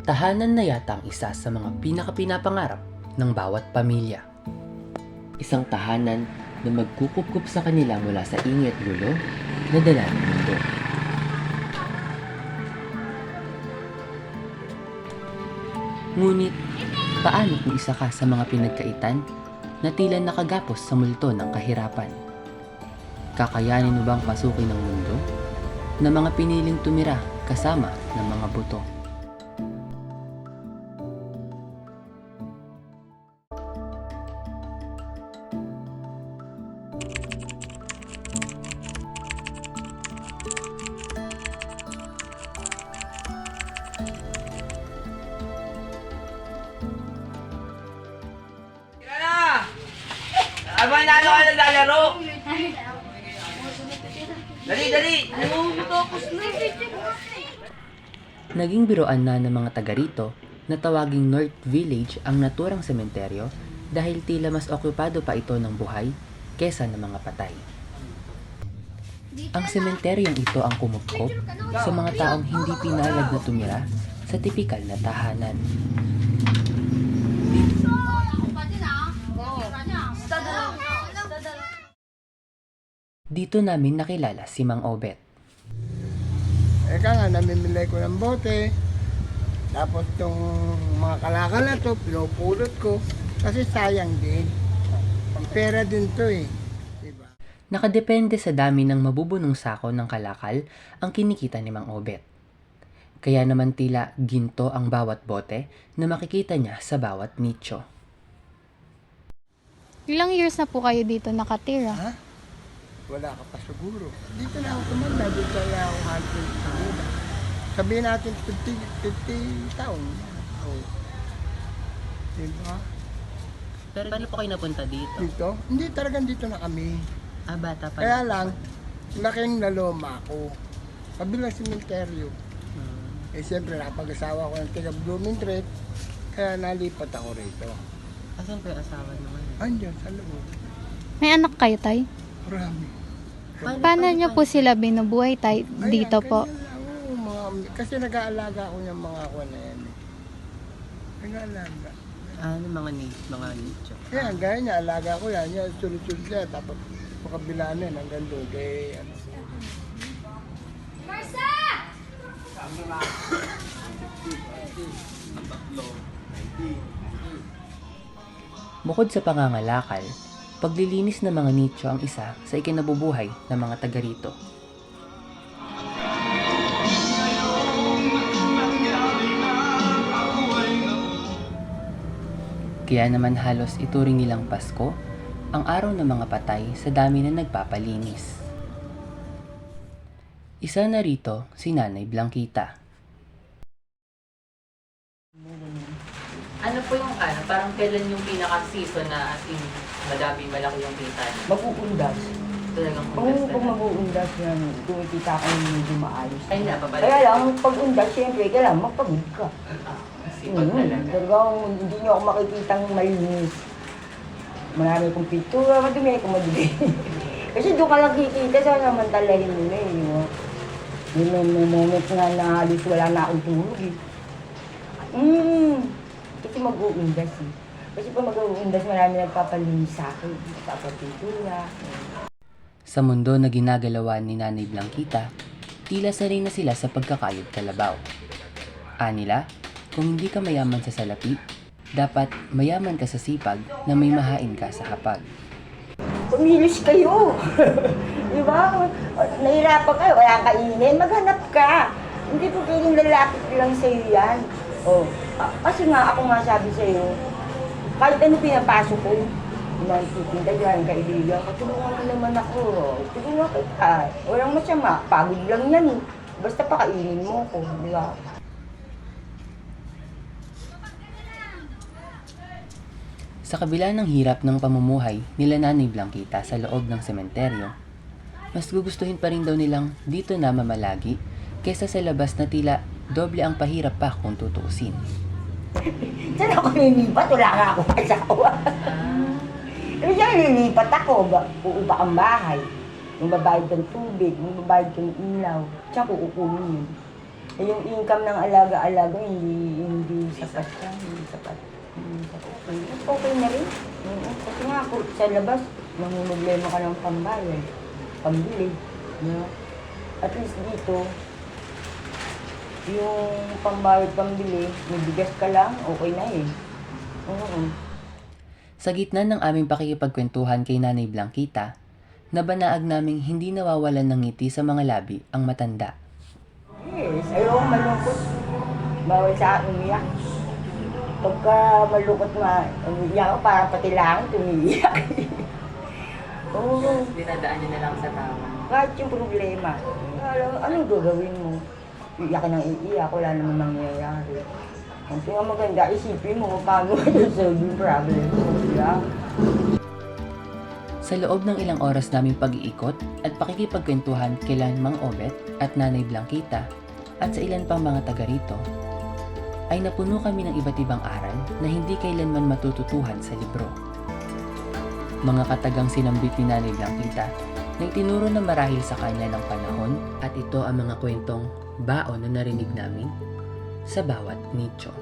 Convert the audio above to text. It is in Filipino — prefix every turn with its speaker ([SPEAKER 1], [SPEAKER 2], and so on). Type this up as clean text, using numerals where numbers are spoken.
[SPEAKER 1] Tahanan na yata ang isa sa mga pinakapinapangarap ng bawat pamilya. Isang tahanan na magkukup sa kanila mula sa ingay at gulo na dala ng mundo. Ngunit, paano kung isa ka sa mga pinagkaitan na tila nakagapos sa multo ng kahirapan? Kakayanin mo bang pasukin ng mundo na mga piniling tumira kasama ng mga buto?
[SPEAKER 2] Abang na ano ka naglalaro? Dali, dali!
[SPEAKER 1] Naging biroan na ng mga taga rito na tawaging North Village ang naturang sementeryo dahil tila mas okupado pa ito ng buhay kesa ng mga patay. Ang sementeryong ito ang kumupkop sa mga taong hindi pinalad na tumira sa tipikal na tahanan. Dito namin nakilala si Mang Obet.
[SPEAKER 3] Eka nga, namimilay ko ng bote. Tapos tong mga kalakal na to, pinupulot ko. Kasi sayang din. Pera din to eh. Diba?
[SPEAKER 1] Nakadepende sa dami ng mabubunong sako ng kalakal ang kinikita ni Mang Obet. Kaya naman tila ginto ang bawat bote na makikita niya sa bawat nicho.
[SPEAKER 4] Ilang years na po kayo dito nakatira?
[SPEAKER 3] Ha? Wala ka pa siguro. Dito na ako tumanda, dito na ako hantin siguro. Sabihin natin 50 taon. Oh. Diba?
[SPEAKER 1] Pero paano po kayo napunta dito?
[SPEAKER 3] Dito? Hindi, talagang dito na kami.
[SPEAKER 1] Bata pa
[SPEAKER 3] Kaya lang, laking naloma ako. Kabilang simenteryo. Eh siyempre, nakapag-asawa ko ng taga Bloomingtreet. Kaya nalipat ako rito.
[SPEAKER 1] Asan po yung asawa naman?
[SPEAKER 3] Andiyan, sa loob.
[SPEAKER 4] May anak kayo, tay?
[SPEAKER 3] Marami.
[SPEAKER 4] Paano niyo po sila binubuhay, tay, dito po?
[SPEAKER 3] Kasi nag-aalaga ako ng mga ako na yan. Nag-aalaga.
[SPEAKER 1] Ano mga nicho?
[SPEAKER 3] Kaya gaya niya, alaga ko yan. Yan, sunod-sunod siya. Tapos makabila na yan hanggang doon. Kaya ano.
[SPEAKER 1] Bukod sa pangangalakal, paglilinis ng mga nicho ang isa sa ikinabubuhay ng mga taga rito. Kaya naman halos ituring nilang Pasko ang araw ng mga patay sa dami na nagpapalinis. Isa na rito si Nanay Blanquita. Ano po yung parang kailan yung pinaka-season na as in malaki yung kita niyo?
[SPEAKER 5] Mag-uundas.
[SPEAKER 1] Talagang
[SPEAKER 5] Oo, pag mag-uundas yan, kumikita ka ng medyo maayos.
[SPEAKER 1] Ay, napabalik.
[SPEAKER 5] Kaya lang, pag-undas, siyempre, kailangan magpagod ka.
[SPEAKER 1] Sipag talaga.
[SPEAKER 5] Talagang hindi nyo ako makikitang malinis. Marami kong pintura, madumi akong madumi. Kasi doon ka lang kikita, sa namantalahin mo na eh. May moments nga na halos wala na akong tulog eh. Kasi mag-uundas eh. Kasi pag mag-uundas, marami nagpapalinis sa akin. Nagpapapintura.
[SPEAKER 1] Sa mundo na ginagalawan ni Nanay Blanquita, tila sanay na sila sa pagkakayod kalabaw. Anila, kung hindi ka mayaman sa salapi, dapat mayaman ka sa sipag na may mahain ka sa hapag.
[SPEAKER 5] Kumilos kayo. Di ba? Nahirapan kayo, kaya kainin, maghanap ka. Hindi po pwedeng lalapit lang sa'yo yan. Kasi nga, ako nga sabi sa'yo, kahit ano pinapasok ko, nagtitinda dyan, kaibigan, katulungan mo naman ako. Tulungan kita. Walang masama, pagod lang yan eh. Basta pakainin mo ko, di ba?
[SPEAKER 1] Sa kabila ng hirap ng pamumuhay nila Nanay Blanquita sa loob ng sementeryo, mas gugustuhin pa rin daw nilang dito na mamalagi kesa sa labas na tila doble ang pahirap pa kung tutuusin.
[SPEAKER 5] Saan ako lilipat? Wala nga akong asawa. Pero siya lilipat ako, uupa ang bahay. Yung babayad ng tubig, yung babayad ng ilaw, tsaka kukunin yun. Eh, yung income ng alaga-alaga, hindi sapat siya. Hindi sapat. Okay na rin. Kasi nga, sa labas, namumblema ka ng pambayad, pambili. No? At least dito, yung pambayad, pambili, may bigas ka lang, okay na eh. Oo.
[SPEAKER 1] Sa gitna ng aming pakikipagkwentuhan kay Nanay Blanquita, nabanaag naming hindi nawawalan ng ngiti sa mga labi ang matanda.
[SPEAKER 5] Yes, ayoko malungkot. Bawal sa akin umiyak. Pagka malungkot umiyak ako, parang pati lang tumiyak. Oo.
[SPEAKER 1] Dinadaan niyo na lang sa tama.
[SPEAKER 5] Kahit yung problema, anong gagawin mo? Iyak ng iiyak, wala naman nangyayari. Ang maganda, isipin mo paano solve yung problem mo. Yeah.
[SPEAKER 1] Sa loob ng ilang oras naming pag-iikot at pakikipagkwentuhan kila Mang Obet at Nanay Blanquita at sa ilan pang mga taga rito, ay napuno kami ng iba't ibang aral na hindi kailanman matututuhan sa libro. Mga katagang sinambit ni Nanay Blanquita na itinuro na marahil sa kanya ng panahon at ito ang mga kwentong baon na narinig namin sa bawat nicho.